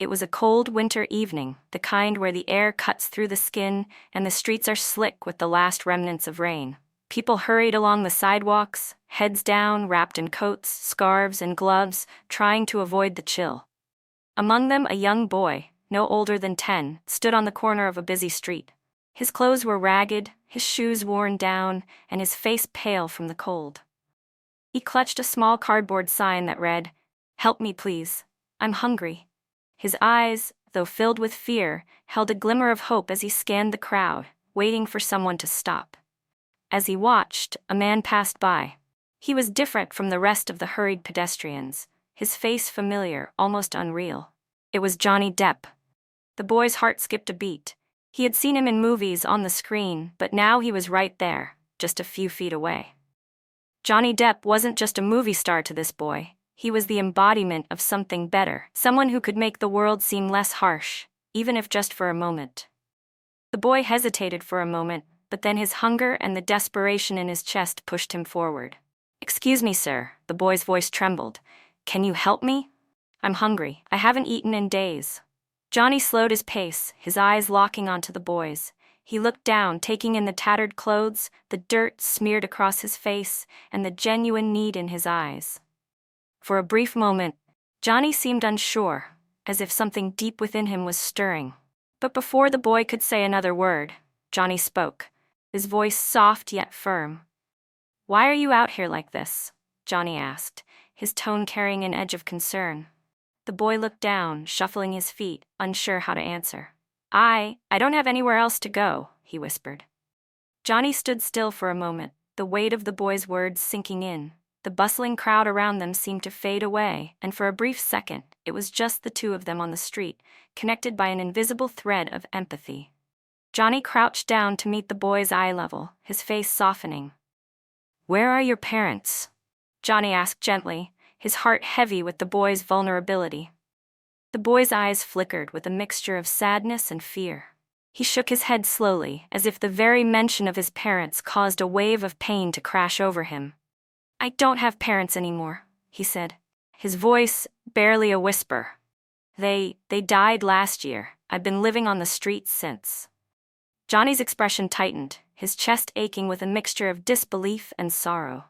It was a cold winter evening, the kind where the air cuts through the skin and the streets are slick with the last remnants of rain. People hurried along the sidewalks, heads down, wrapped in coats, scarves, and gloves, trying to avoid the chill. Among them, a young boy, no older than 10, stood on the corner of a busy street. His clothes were ragged, his shoes worn down, and his face pale from the cold. He clutched a small cardboard sign that read, "Help me, please. I'm hungry." His eyes, though filled with fear, held a glimmer of hope as he scanned the crowd, waiting for someone to stop. As he watched, a man passed by. He was different from the rest of the hurried pedestrians, his face familiar, almost unreal. It was Johnny Depp. The boy's heart skipped a beat. He had seen him in movies on the screen, but now he was right there, just a few feet away. Johnny Depp wasn't just a movie star to this boy. He was the embodiment of something better, someone who could make the world seem less harsh, even if just for a moment. The boy hesitated for a moment, but then his hunger and the desperation in his chest pushed him forward. "Excuse me, sir," the boy's voice trembled. "Can you help me? I'm hungry. I haven't eaten in days." Johnny slowed his pace, his eyes locking onto the boy's. He looked down, taking in the tattered clothes, the dirt smeared across his face, and the genuine need in his eyes. For a brief moment, Johnny seemed unsure, as if something deep within him was stirring. But before the boy could say another word, Johnny spoke, his voice soft yet firm. "Why are you out here like this?" Johnny asked, his tone carrying an edge of concern. The boy looked down, shuffling his feet, unsure how to answer. I don't have anywhere else to go," he whispered. Johnny stood still for a moment, the weight of the boy's words sinking in. The bustling crowd around them seemed to fade away, and for a brief second, it was just the two of them on the street, connected by an invisible thread of empathy. Johnny crouched down to meet the boy's eye level, his face softening. "Where are your parents?" Johnny asked gently, his heart heavy with the boy's vulnerability. The boy's eyes flickered with a mixture of sadness and fear. He shook his head slowly, as if the very mention of his parents caused a wave of pain to crash over him. "I don't have parents anymore," he said, his voice barely a whisper. They died last year. I've been living on the streets since." Johnny's expression tightened, his chest aching with a mixture of disbelief and sorrow.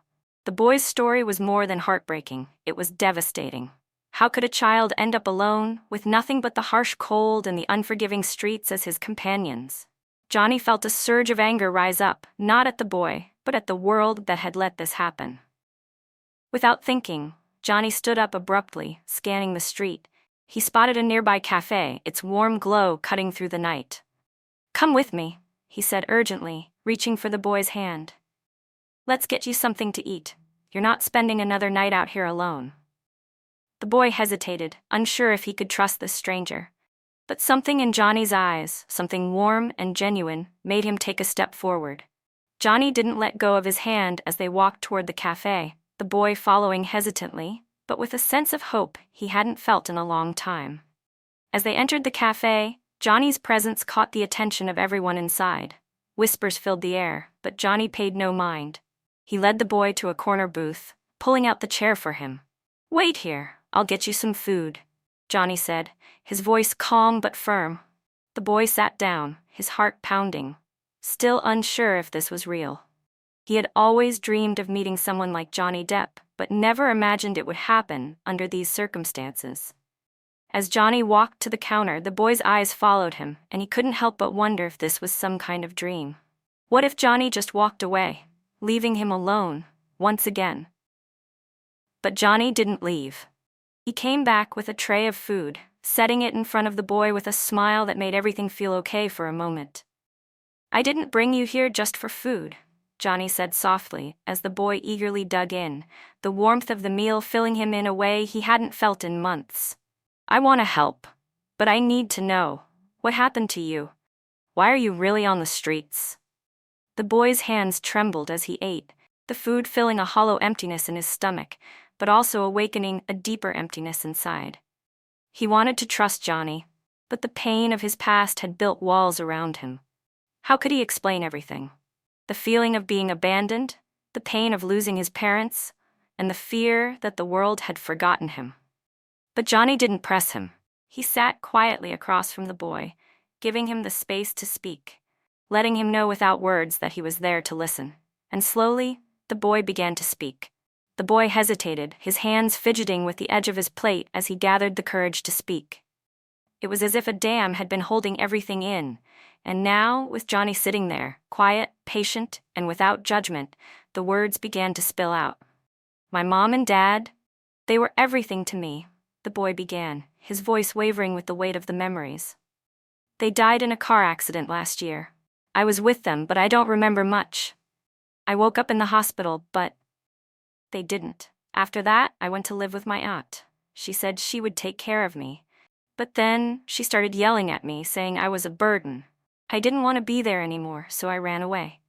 The boy's story was more than heartbreaking, it was devastating. How could a child end up alone, with nothing but the harsh cold and the unforgiving streets as his companions? Johnny felt a surge of anger rise up, not at the boy, but at the world that had let this happen. Without thinking, Johnny stood up abruptly, scanning the street. He spotted a nearby cafe, its warm glow cutting through the night. "Come with me," he said urgently, reaching for the boy's hand. "Let's get you something to eat. You're not spending another night out here alone." The boy hesitated, unsure if he could trust this stranger. But something in Johnny's eyes, something warm and genuine, made him take a step forward. Johnny didn't let go of his hand as they walked toward the cafe, the boy following hesitantly, but with a sense of hope he hadn't felt in a long time. As they entered the cafe, Johnny's presence caught the attention of everyone inside. Whispers filled the air, but Johnny paid no mind. He led the boy to a corner booth, pulling out the chair for him. "Wait here, I'll get you some food," Johnny said, his voice calm but firm. The boy sat down, his heart pounding, still unsure if this was real. He had always dreamed of meeting someone like Johnny Depp, but never imagined it would happen under these circumstances. As Johnny walked to the counter, the boy's eyes followed him, and he couldn't help but wonder if this was some kind of dream. What if Johnny just walked away, leaving him alone, once again? But Johnny didn't leave. He came back with a tray of food, setting it in front of the boy with a smile that made everything feel okay for a moment. "I didn't bring you here just for food," Johnny said softly as the boy eagerly dug in, the warmth of the meal filling him in a way he hadn't felt in months. "I want to help, but I need to know, what happened to you? Why are you really on the streets?" The boy's hands trembled as he ate, the food filling a hollow emptiness in his stomach, but also awakening a deeper emptiness inside. He wanted to trust Johnny, but the pain of his past had built walls around him. How could he explain everything? The feeling of being abandoned, the pain of losing his parents, and the fear that the world had forgotten him. But Johnny didn't press him. He sat quietly across from the boy, giving him the space to speak, letting him know without words that he was there to listen. And slowly, the boy began to speak. The boy hesitated, his hands fidgeting with the edge of his plate as he gathered the courage to speak. It was as if a dam had been holding everything in, and now, with Johnny sitting there, quiet, patient, and without judgment, the words began to spill out. "My mom and dad, they were everything to me," the boy began, his voice wavering with the weight of the memories. "They died in a car accident last year. I was with them, but I don't remember much. I woke up in the hospital, but they didn't. After that, I went to live with my aunt. She said she would take care of me. But then, she started yelling at me, saying I was a burden. I didn't want to be there anymore, so I ran away."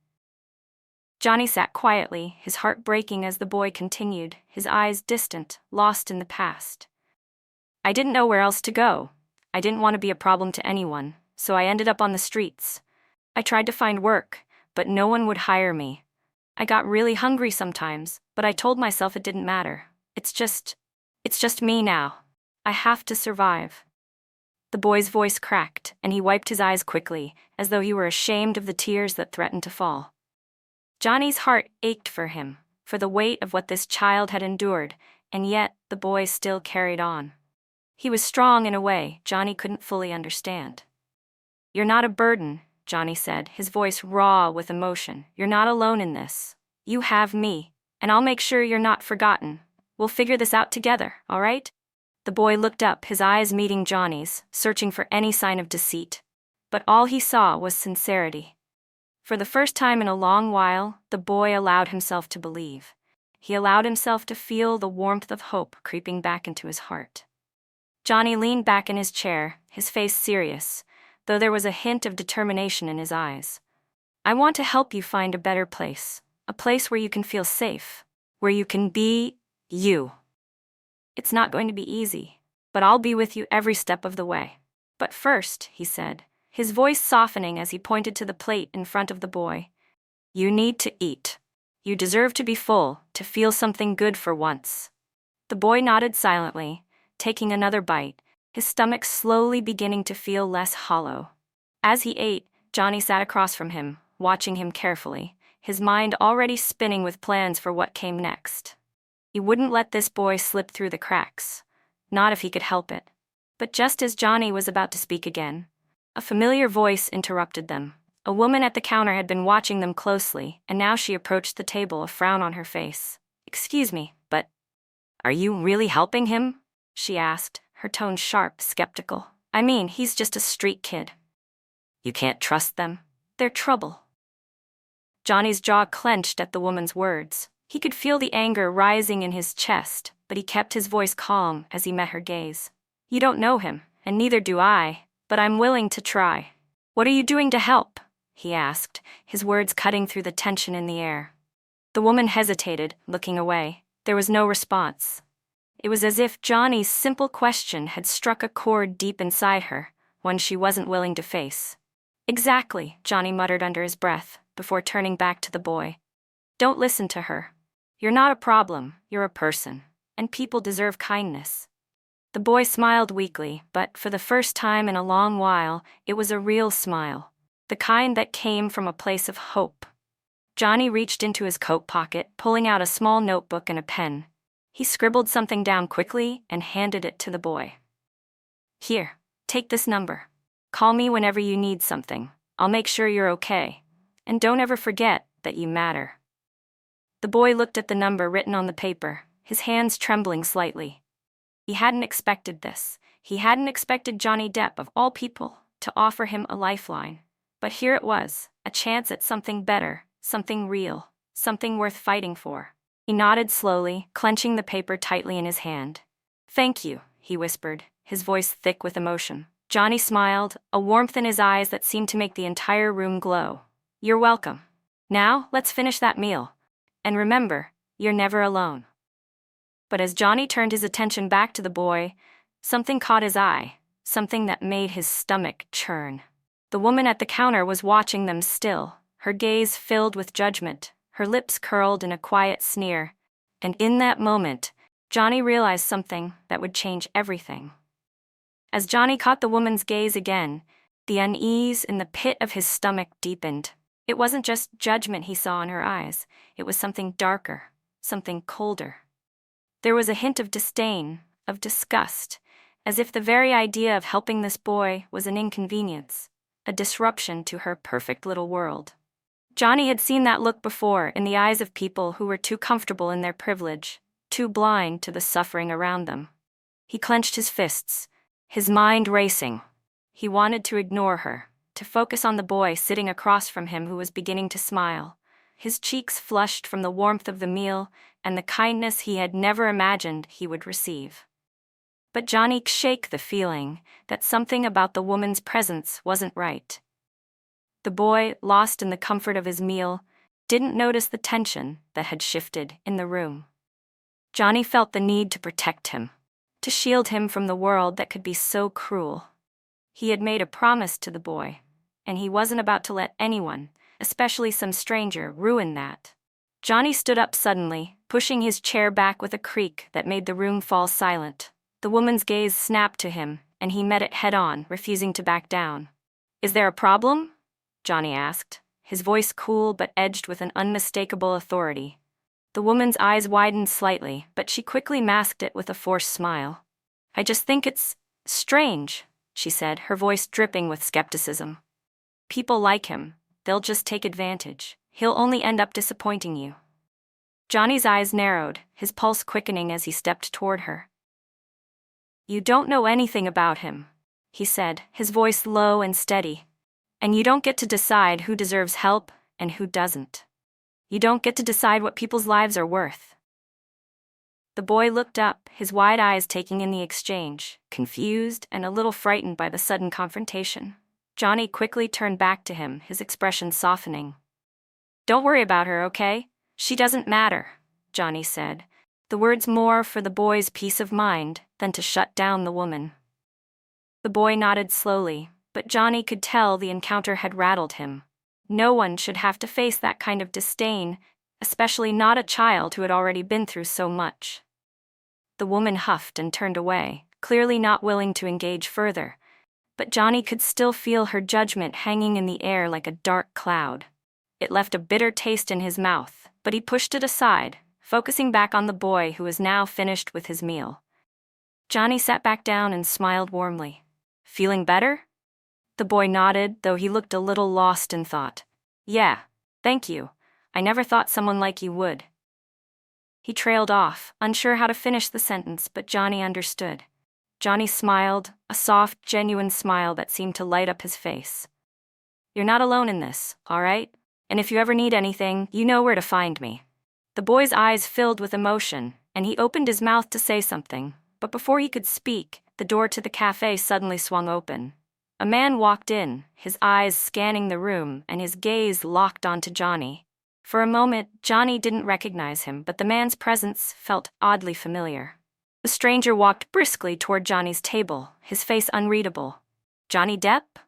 Johnny sat quietly, his heart breaking as the boy continued, his eyes distant, lost in the past. "I didn't know where else to go. I didn't want to be a problem to anyone, so I ended up on the streets. I tried to find work, but no one would hire me. I got really hungry sometimes, but I told myself it didn't matter. It's just me now. I have to survive." The boy's voice cracked, and he wiped his eyes quickly, as though he were ashamed of the tears that threatened to fall. Johnny's heart ached for him, for the weight of what this child had endured, and yet the boy still carried on. He was strong in a way Johnny couldn't fully understand. "You're not a burden," Johnny said, his voice raw with emotion. "You're not alone in this. You have me, and I'll make sure you're not forgotten. We'll figure this out together, all right?" The boy looked up, his eyes meeting Johnny's, searching for any sign of deceit. But all he saw was sincerity. For the first time in a long while, the boy allowed himself to believe. He allowed himself to feel the warmth of hope creeping back into his heart. Johnny leaned back in his chair, his face serious, though there was a hint of determination in his eyes. "I want to help you find a better place, a place where you can feel safe, where you can be you. It's not going to be easy, but I'll be with you every step of the way. But first," he said, his voice softening as he pointed to the plate in front of the boy, "you need to eat. You deserve to be full, to feel something good for once." The boy nodded silently, taking another bite, his stomach slowly beginning to feel less hollow. As he ate, Johnny sat across from him, watching him carefully, his mind already spinning with plans for what came next. He wouldn't let this boy slip through the cracks, not if he could help it. But just as Johnny was about to speak again, a familiar voice interrupted them. A woman at the counter had been watching them closely, and now she approached the table, a frown on her face. "Excuse me, but are you really helping him?" she asked, her tone sharp, skeptical. "I mean, he's just a street kid." "You can't trust them? They're trouble." Johnny's jaw clenched at the woman's words. He could feel the anger rising in his chest, but he kept his voice calm as he met her gaze. "You don't know him, and neither do I, but I'm willing to try." "What are you doing to help?" he asked, his words cutting through the tension in the air. The woman hesitated, looking away. There was no response. It was as if Johnny's simple question had struck a chord deep inside her, one she wasn't willing to face. "Exactly," Johnny muttered under his breath, before turning back to the boy. "Don't listen to her. You're not a problem, you're a person, and people deserve kindness." The boy smiled weakly, but for the first time in a long while, it was a real smile, the kind that came from a place of hope. Johnny reached into his coat pocket, pulling out a small notebook and a pen. He scribbled something down quickly and handed it to the boy. "Here, take this number. Call me whenever you need something. I'll make sure you're okay. And don't ever forget that you matter." The boy looked at the number written on the paper, his hands trembling slightly. He hadn't expected this. He hadn't expected Johnny Depp, of all people, to offer him a lifeline. But here it was, a chance at something better, something real, something worth fighting for. He nodded slowly, clenching the paper tightly in his hand. "Thank you," he whispered, his voice thick with emotion. Johnny smiled, a warmth in his eyes that seemed to make the entire room glow. "You're welcome. Now, let's finish that meal. And remember, you're never alone." But as Johnny turned his attention back to the boy, something caught his eye, something that made his stomach churn. The woman at the counter was watching them still, her gaze filled with judgment, her lips curled in a quiet sneer. And in that moment, Johnny realized something that would change everything. As Johnny caught the woman's gaze again, the unease in the pit of his stomach deepened. It wasn't just judgment he saw in her eyes, it was something darker, something colder. There was a hint of disdain, of disgust, as if the very idea of helping this boy was an inconvenience, a disruption to her perfect little world. Johnny had seen that look before in the eyes of people who were too comfortable in their privilege, too blind to the suffering around them. He clenched his fists, his mind racing. He wanted to ignore her, to focus on the boy sitting across from him who was beginning to smile, his cheeks flushed from the warmth of the meal and the kindness he had never imagined he would receive. But Johnny shook the feeling that something about the woman's presence wasn't right. The boy, lost in the comfort of his meal, didn't notice the tension that had shifted in the room. Johnny felt the need to protect him, to shield him from the world that could be so cruel. He had made a promise to the boy, and he wasn't about to let anyone, especially some stranger, ruin that. Johnny stood up suddenly, pushing his chair back with a creak that made the room fall silent. The woman's gaze snapped to him, and he met it head-on, refusing to back down. "Is there a problem?" Johnny asked, his voice cool but edged with an unmistakable authority. The woman's eyes widened slightly, but she quickly masked it with a forced smile. "I just think it's strange," she said, her voice dripping with skepticism. "People like him. They'll just take advantage. He'll only end up disappointing you." Johnny's eyes narrowed, his pulse quickening as he stepped toward her. "You don't know anything about him," he said, his voice low and steady. "And you don't get to decide who deserves help and who doesn't. You don't get to decide what people's lives are worth." The boy looked up, his wide eyes taking in the exchange, confused and a little frightened by the sudden confrontation. Johnny quickly turned back to him, his expression softening. "Don't worry about her, okay? She doesn't matter," Johnny said, the words more for the boy's peace of mind than to shut down the woman. The boy nodded slowly, but Johnny could tell the encounter had rattled him. No one should have to face that kind of disdain, especially not a child who had already been through so much. The woman huffed and turned away, clearly not willing to engage further, but Johnny could still feel her judgment hanging in the air like a dark cloud. It left a bitter taste in his mouth, but he pushed it aside, focusing back on the boy who was now finished with his meal. Johnny sat back down and smiled warmly. "Feeling better?" The boy nodded, though he looked a little lost in thought. "Yeah, thank you. I never thought someone like you would." He trailed off, unsure how to finish the sentence, but Johnny understood. Johnny smiled, a soft, genuine smile that seemed to light up his face. "You're not alone in this, all right? And if you ever need anything, you know where to find me." The boy's eyes filled with emotion, and he opened his mouth to say something, but before he could speak, the door to the cafe suddenly swung open. A man walked in, his eyes scanning the room and his gaze locked onto Johnny. For a moment, Johnny didn't recognize him, but the man's presence felt oddly familiar. The stranger walked briskly toward Johnny's table, his face unreadable. "Johnny Depp?"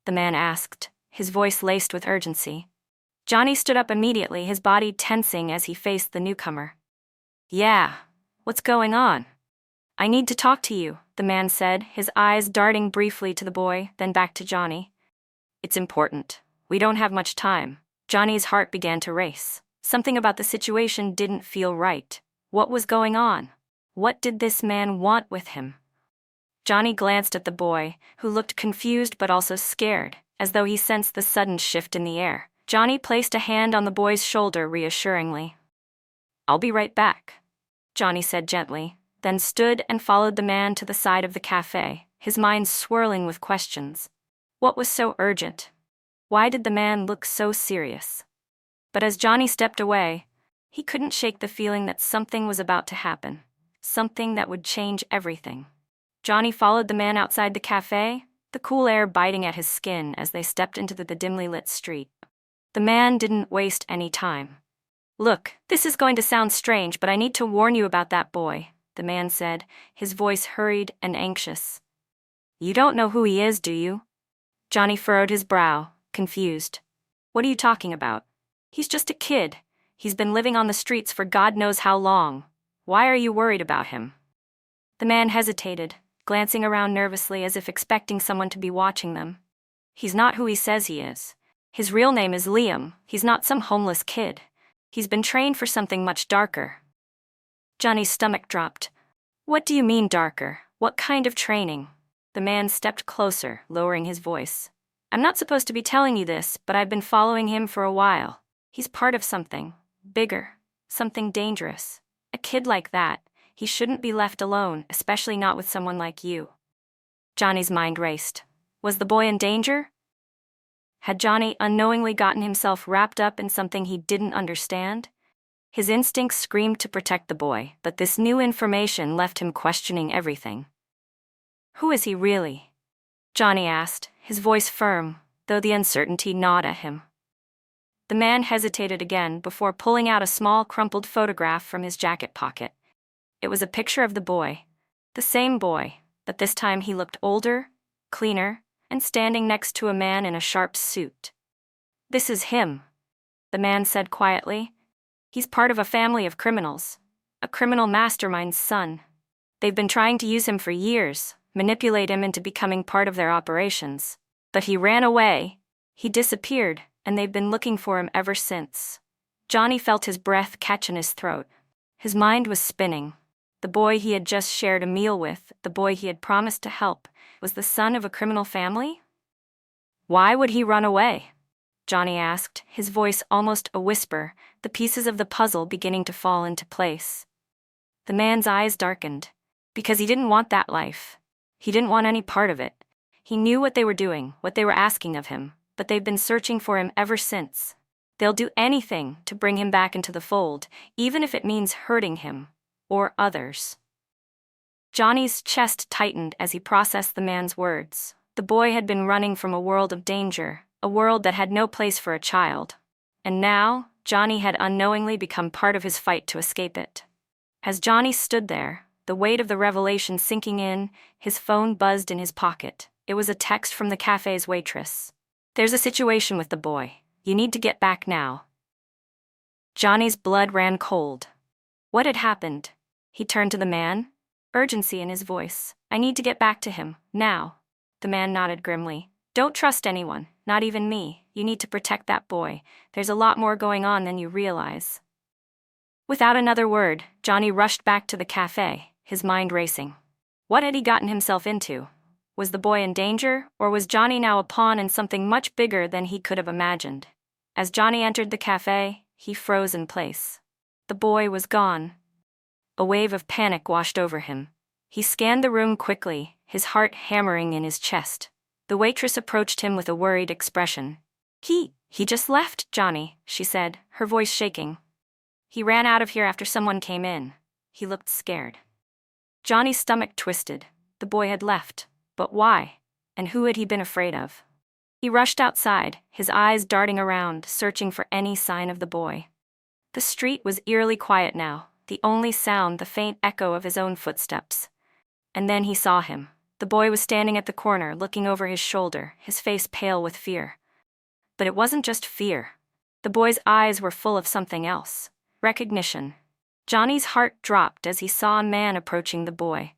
the man asked, his voice laced with urgency. Johnny stood up immediately, his body tensing as he faced the newcomer. "Yeah, what's going on?" "I need to talk to you," the man said, his eyes darting briefly to the boy, then back to Johnny. "It's important. We don't have much time." Johnny's heart began to race. Something about the situation didn't feel right. What was going on? What did this man want with him? Johnny glanced at the boy, who looked confused but also scared, as though he sensed the sudden shift in the air. Johnny placed a hand on the boy's shoulder reassuringly. "I'll be right back," Johnny said gently, then stood and followed the man to the side of the cafe, his mind swirling with questions. What was so urgent? Why did the man look so serious? But as Johnny stepped away, he couldn't shake the feeling that something was about to happen, something that would change everything. Johnny followed the man outside the cafe, the cool air biting at his skin as they stepped into the dimly lit street. The man didn't waste any time. "Look, this is going to sound strange, but I need to warn you about that boy," the man said, his voice hurried and anxious. "You don't know who he is, do you?" Johnny furrowed his brow, confused. "What are you talking about? He's just a kid. He's been living on the streets for God knows how long. Why are you worried about him?" The man hesitated, glancing around nervously as if expecting someone to be watching them. He's not who he says he is. His real name is Liam. He's not some homeless kid. He's been trained for something much darker. Johnny's stomach dropped. What do you mean darker? What kind of training? The man stepped closer, lowering his voice. I'm not supposed to be telling you this, but I've been following him for a while. He's part of something bigger, something dangerous. A kid like that, he shouldn't be left alone, especially not with someone like you. Johnny's mind raced. Was the boy in danger? Had Johnny unknowingly gotten himself wrapped up in something he didn't understand? His instincts screamed to protect the boy, but this new information left him questioning everything. Who is he really? Johnny asked, his voice firm, though the uncertainty gnawed at him. The man hesitated again before pulling out a small crumpled photograph from his jacket pocket. It was a picture of the boy. The same boy, but this time he looked older, cleaner, and standing next to a man in a sharp suit. This is him, the man said quietly. He's part of a family of criminals, a criminal mastermind's son. They've been trying to use him for years, manipulate him into becoming part of their operations. But he ran away. He disappeared, and they've been looking for him ever since. Johnny felt his breath catch in his throat. His mind was spinning. The boy he had just shared a meal with, the boy he had promised to help, was the son of a criminal family? Why would he run away? Johnny asked, his voice almost a whisper, the pieces of the puzzle beginning to fall into place. The man's eyes darkened. Because he didn't want that life. He didn't want any part of it. He knew what they were doing, what they were asking of him, but they've been searching for him ever since. They'll do anything to bring him back into the fold, even if it means hurting him, or others. Johnny's chest tightened as he processed the man's words. The boy had been running from a world of danger, a world that had no place for a child. And now, Johnny had unknowingly become part of his fight to escape it. As Johnny stood there, the weight of the revelation sinking in, his phone buzzed in his pocket. It was a text from the cafe's waitress. There's a situation with the boy. You need to get back now. Johnny's blood ran cold. What had happened? He turned to the man, urgency in his voice. I need to get back to him, now. The man nodded grimly. Don't trust anyone, not even me. You need to protect that boy. There's a lot more going on than you realize. Without another word, Johnny rushed back to the cafe, his mind racing. What had he gotten himself into? Was the boy in danger, or was Johnny now a pawn in something much bigger than he could have imagined? As Johnny entered the cafe, he froze in place. The boy was gone. A wave of panic washed over him. He scanned the room quickly, his heart hammering in his chest. The waitress approached him with a worried expression. He just left, Johnny, she said, her voice shaking. He ran out of here after someone came in. He looked scared. Johnny's stomach twisted. The boy had left. But why? And who had he been afraid of? He rushed outside, his eyes darting around, searching for any sign of the boy. The street was eerily quiet now, the only sound the faint echo of his own footsteps. And then he saw him. The boy was standing at the corner, looking over his shoulder, his face pale with fear. But it wasn't just fear. The boy's eyes were full of something else. Recognition. Johnny's heart dropped as he saw a man approaching the boy.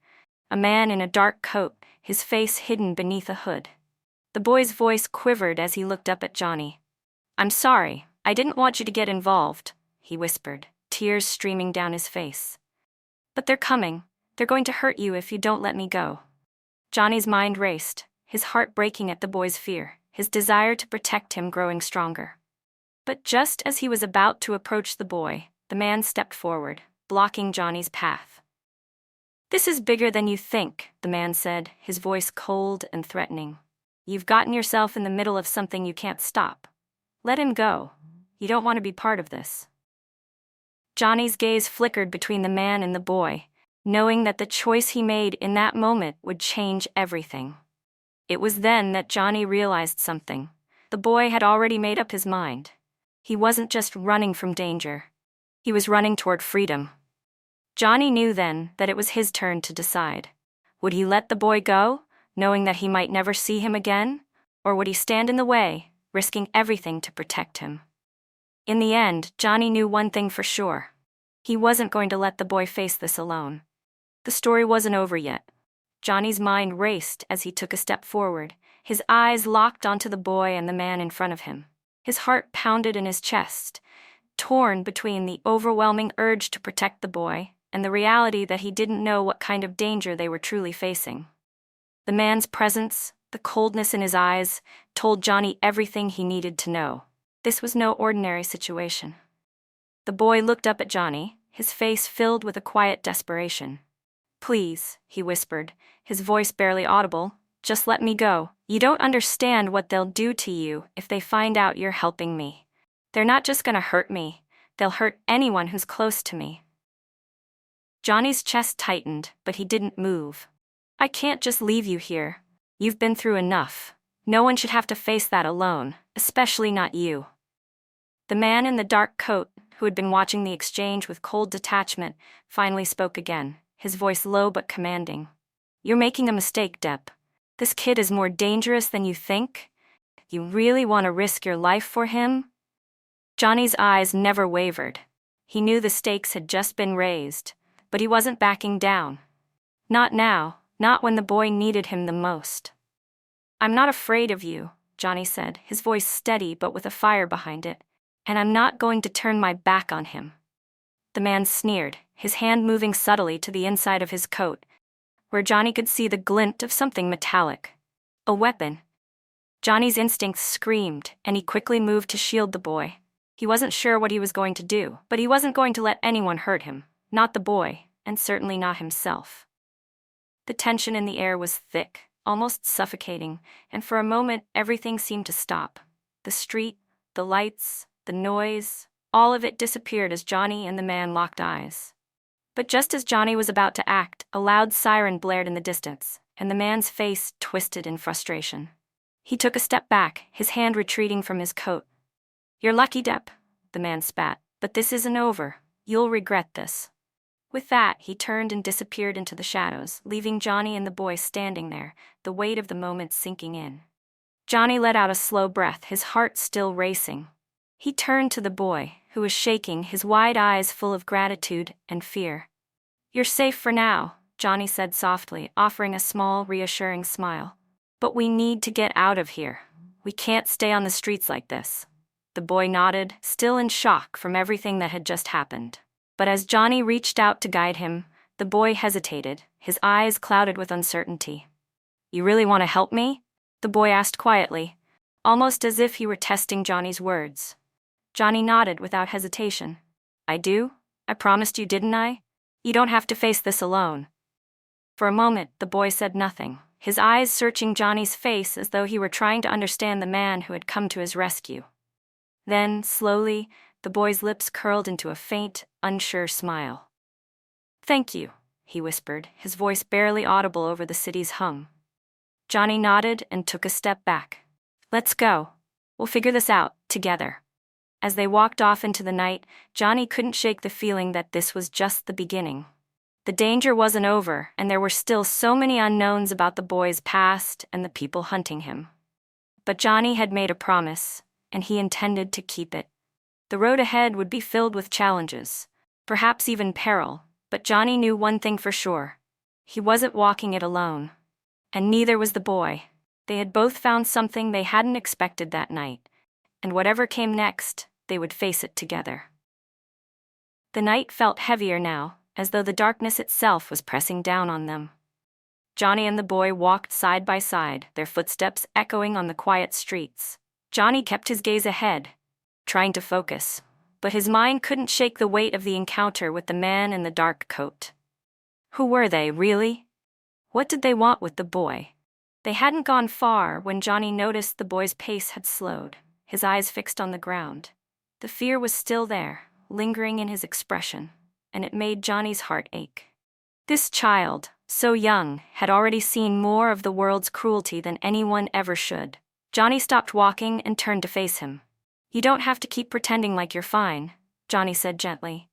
A man in a dark coat, his face hidden beneath a hood. The boy's voice quivered as he looked up at Johnny. I'm sorry, I didn't want you to get involved, he whispered, tears streaming down his face. But they're coming. They're going to hurt you if you don't let me go. Johnny's mind raced, his heart breaking at the boy's fear, his desire to protect him growing stronger. But just as he was about to approach the boy, the man stepped forward, blocking Johnny's path. This is bigger than you think, the man said, his voice cold and threatening. You've gotten yourself in the middle of something you can't stop. Let him go. You don't want to be part of this. Johnny's gaze flickered between the man and the boy, knowing that the choice he made in that moment would change everything. It was then that Johnny realized something. The boy had already made up his mind. He wasn't just running from danger. He was running toward freedom. Johnny knew then that it was his turn to decide. Would he let the boy go, knowing that he might never see him again? Or would he stand in the way, risking everything to protect him? In the end, Johnny knew one thing for sure. He wasn't going to let the boy face this alone. The story wasn't over yet. Johnny's mind raced as he took a step forward, his eyes locked onto the boy and the man in front of him. His heart pounded in his chest, torn between the overwhelming urge to protect the boy and the reality that he didn't know what kind of danger they were truly facing. The man's presence, the coldness in his eyes, told Johnny everything he needed to know. This was no ordinary situation. The boy looked up at Johnny, his face filled with a quiet desperation. "Please," he whispered, his voice barely audible, "just let me go. You don't understand what they'll do to you if they find out you're helping me. They're not just gonna hurt me, they'll hurt anyone who's close to me." Johnny's chest tightened, but he didn't move. "I can't just leave you here. You've been through enough. No one should have to face that alone, especially not you." The man in the dark coat, who had been watching the exchange with cold detachment, finally spoke again, his voice low but commanding. "You're making a mistake, Depp. This kid is more dangerous than you think. You really want to risk your life for him?" Johnny's eyes never wavered. He knew the stakes had just been raised, but he wasn't backing down. Not now, not when the boy needed him the most. "I'm not afraid of you," Johnny said, his voice steady but with a fire behind it, "and I'm not going to turn my back on him." The man sneered, his hand moving subtly to the inside of his coat, where Johnny could see the glint of something metallic. A weapon. Johnny's instincts screamed, and he quickly moved to shield the boy. He wasn't sure what he was going to do, but he wasn't going to let anyone hurt him, not the boy, and certainly not himself. The tension in the air was thick, almost suffocating, and for a moment everything seemed to stop. The street, the lights, the noise, all of it disappeared as Johnny and the man locked eyes. But just as Johnny was about to act, a loud siren blared in the distance, and the man's face twisted in frustration. He took a step back, his hand retreating from his coat. "You're lucky, Depp," the man spat, "but this isn't over. You'll regret this." With that, he turned and disappeared into the shadows, leaving Johnny and the boy standing there, the weight of the moment sinking in. Johnny let out a slow breath, his heart still racing. He turned to the boy, who was shaking, his wide eyes full of gratitude and fear. "You're safe for now," Johnny said softly, offering a small, reassuring smile. "But we need to get out of here. We can't stay on the streets like this." The boy nodded, still in shock from everything that had just happened. But as Johnny reached out to guide him, the boy hesitated, his eyes clouded with uncertainty. "You really want to help me?" the boy asked quietly, almost as if he were testing Johnny's words. Johnny nodded without hesitation. "I do. I promised you, didn't I? You don't have to face this alone." For a moment, the boy said nothing, his eyes searching Johnny's face as though he were trying to understand the man who had come to his rescue. Then, slowly, the boy's lips curled into a faint, unsure smile. "Thank you," he whispered, his voice barely audible over the city's hum. Johnny nodded and took a step back. "Let's go. We'll figure this out, together." As they walked off into the night, Johnny couldn't shake the feeling that this was just the beginning. The danger wasn't over, and there were still so many unknowns about the boy's past and the people hunting him. But Johnny had made a promise, and he intended to keep it. The road ahead would be filled with challenges, perhaps even peril, but Johnny knew one thing for sure. He wasn't walking it alone. And neither was the boy. They had both found something they hadn't expected that night, and whatever came next, they would face it together. The night felt heavier now, as though the darkness itself was pressing down on them. Johnny and the boy walked side by side, their footsteps echoing on the quiet streets. Johnny kept his gaze ahead, trying to focus, but his mind couldn't shake the weight of the encounter with the man in the dark coat. Who were they, really? What did they want with the boy? They hadn't gone far when Johnny noticed the boy's pace had slowed, his eyes fixed on the ground. The fear was still there, lingering in his expression, and it made Johnny's heart ache. This child, so young, had already seen more of the world's cruelty than anyone ever should. Johnny stopped walking and turned to face him. "You don't have to keep pretending like you're fine," Johnny said gently.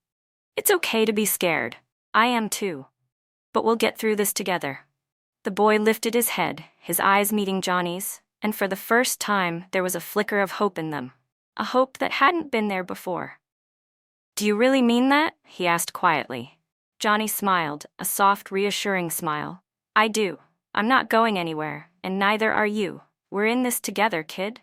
"It's okay to be scared. I am too. But we'll get through this together." The boy lifted his head, his eyes meeting Johnny's, and for the first time there was a flicker of hope in them. A hope that hadn't been there before. "Do you really mean that?" he asked quietly. Johnny smiled, a soft, reassuring smile. I do. I'm not going anywhere, and neither are you. We're in this together, kid.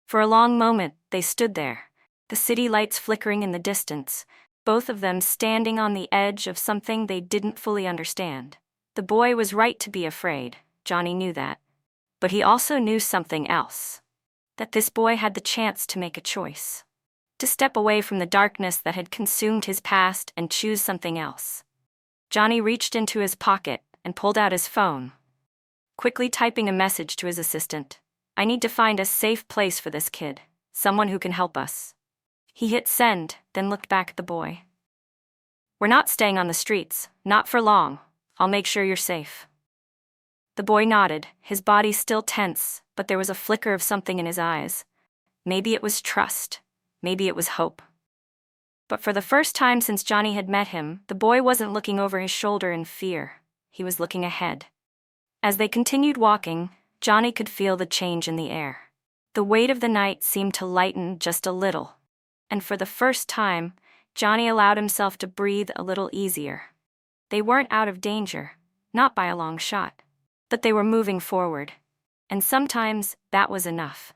For a long moment, they stood there, the city lights flickering in the distance, both of them standing on the edge of something they didn't fully understand. The boy was right to be afraid, Johnny knew that. But he also knew something else. That this boy had the chance to make a choice. To step away from the darkness that had consumed his past and choose something else. Johnny reached into his pocket and pulled out his phone, quickly typing a message to his assistant. I need to find a safe place for this kid, someone who can help us. He hit send, then looked back at the boy. We're not staying on the streets, not for long. I'll make sure you're safe. The boy nodded, his body still tense, but there was a flicker of something in his eyes. Maybe it was trust. Maybe it was hope. But for the first time since Johnny had met him, the boy wasn't looking over his shoulder in fear. He was looking ahead. As they continued walking, Johnny could feel the change in the air. The weight of the night seemed to lighten just a little. And for the first time, Johnny allowed himself to breathe a little easier. They weren't out of danger, not by a long shot. But they were moving forward. And sometimes, that was enough.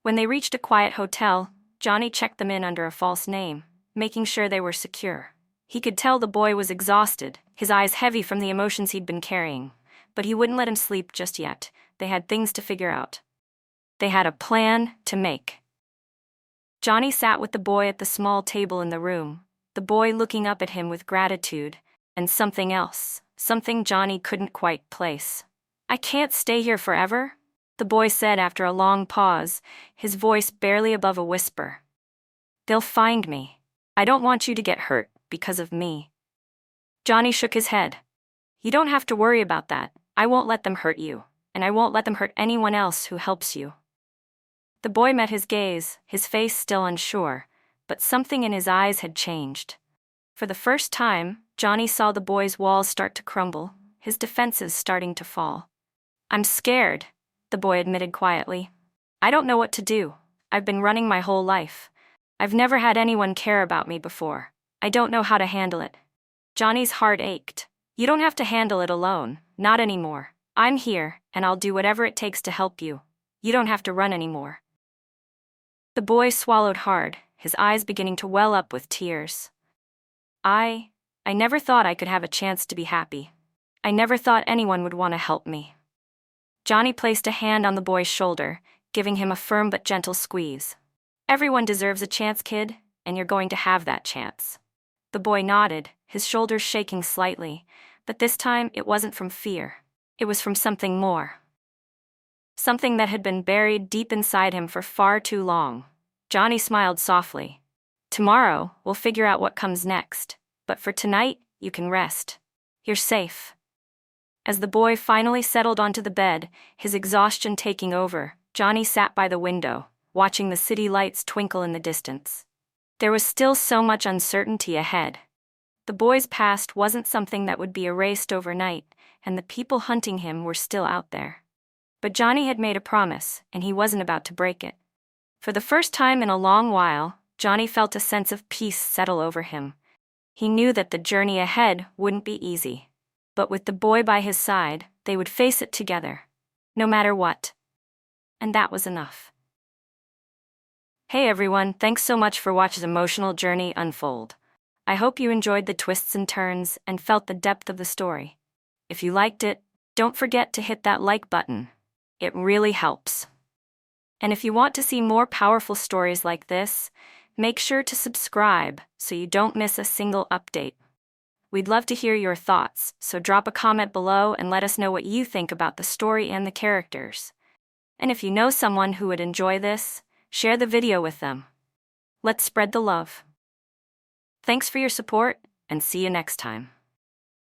When they reached a quiet hotel, Johnny checked them in under a false name, making sure they were secure. He could tell the boy was exhausted, his eyes heavy from the emotions he'd been carrying. But he wouldn't let him sleep just yet. They had things to figure out. They had a plan to make. Johnny sat with the boy at the small table in the room, the boy looking up at him with gratitude, and something else, something Johnny couldn't quite place. I can't stay here forever, the boy said after a long pause, his voice barely above a whisper. They'll find me. I don't want you to get hurt because of me. Johnny shook his head. You don't have to worry about that. I won't let them hurt you, and I won't let them hurt anyone else who helps you. The boy met his gaze, his face still unsure, but something in his eyes had changed. For the first time, Johnny saw the boy's walls start to crumble, his defenses starting to fall. I'm scared, the boy admitted quietly. I don't know what to do. I've been running my whole life. I've never had anyone care about me before. I don't know how to handle it. Johnny's heart ached. You don't have to handle it alone, not anymore. I'm here, and I'll do whatever it takes to help you. You don't have to run anymore. The boy swallowed hard, his eyes beginning to well up with tears. I never thought I could have a chance to be happy. I never thought anyone would want to help me. Johnny placed a hand on the boy's shoulder, giving him a firm but gentle squeeze. Everyone deserves a chance, kid, and you're going to have that chance. The boy nodded, his shoulders shaking slightly, but this time it wasn't from fear. It was from something more. Something that had been buried deep inside him for far too long. Johnny smiled softly. Tomorrow, we'll figure out what comes next, but for tonight, you can rest. You're safe. As the boy finally settled onto the bed, his exhaustion taking over, Johnny sat by the window, watching the city lights twinkle in the distance. There was still so much uncertainty ahead. The boy's past wasn't something that would be erased overnight, and the people hunting him were still out there. But Johnny had made a promise, and he wasn't about to break it. For the first time in a long while, Johnny felt a sense of peace settle over him. He knew that the journey ahead wouldn't be easy. But with the boy by his side, they would face it together, no matter what. And that was enough. Hey everyone, thanks so much for watching this emotional journey unfold. I hope you enjoyed the twists and turns and felt the depth of the story. If you liked it, don't forget to hit that like button. It really helps. And if you want to see more powerful stories like this, make sure to subscribe so you don't miss a single update. We'd love to hear your thoughts, so drop a comment below and let us know what you think about the story and the characters. And if you know someone who would enjoy this, share the video with them. Let's spread the love. Thanks for your support, and see you next time.